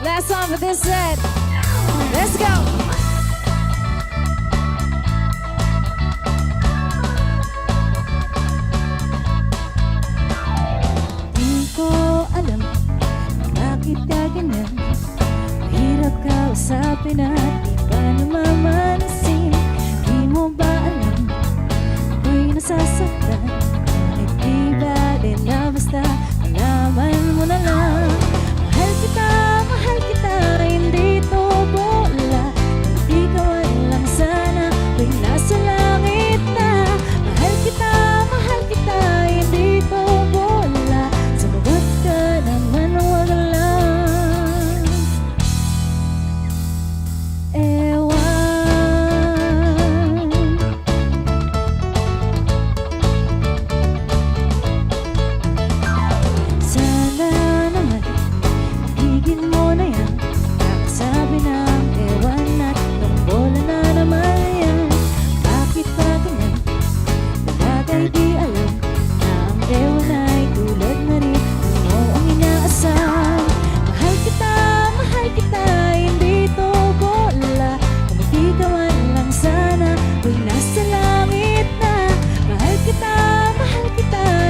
Last song for this set. Let's go. Di ko alam bakit ka ganyan. Mahirap kausapin at di ka namamansin. Di mo ba alam ako'y nasasaktan? Ngunit di bale na basta malaman mo na lang. Mahal kita, hindi to bola. Di ka man lang sana ako'y nasa langit na. Mahal kita, hindi to bola. Sumagot ka naman, wag lang. Ewan. Sana naman tigil mo na yan. Kakasabi ng ewan at ng bola na naman yan. Bakit ba ganyan? Bagay di alam na ang ewan ay tulad na rin mo ang inaasam. Mahal kita, hindi to bola. Kung di ka man lang sana ako'y nasa langit na. Mahal kita,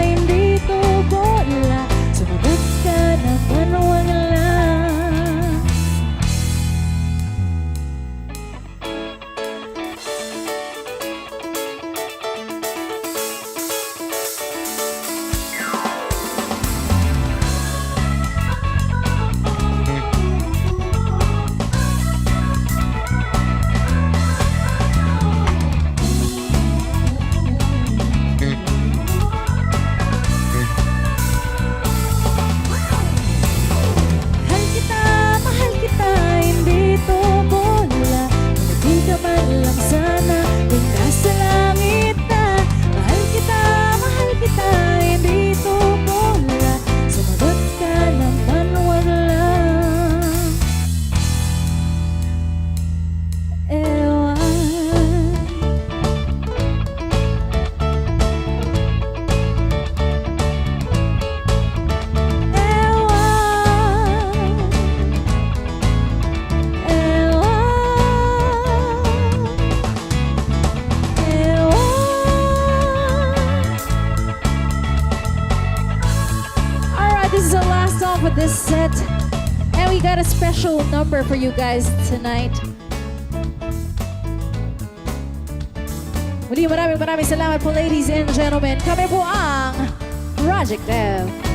hindi to bola. Sumagot ka naman, wag lang. Mahal kita, hindi to bola. Kung di ka man lang sana ako'y nasa langit na. Mahal kita, hindi to bola. Sumagot ka naman, wag lang. Ewan. Alright, this is the last song for this set. And we got a special number for you guys tonight. Muli maraming salamat po, ladies and gentlemen. Kami po ang Project F.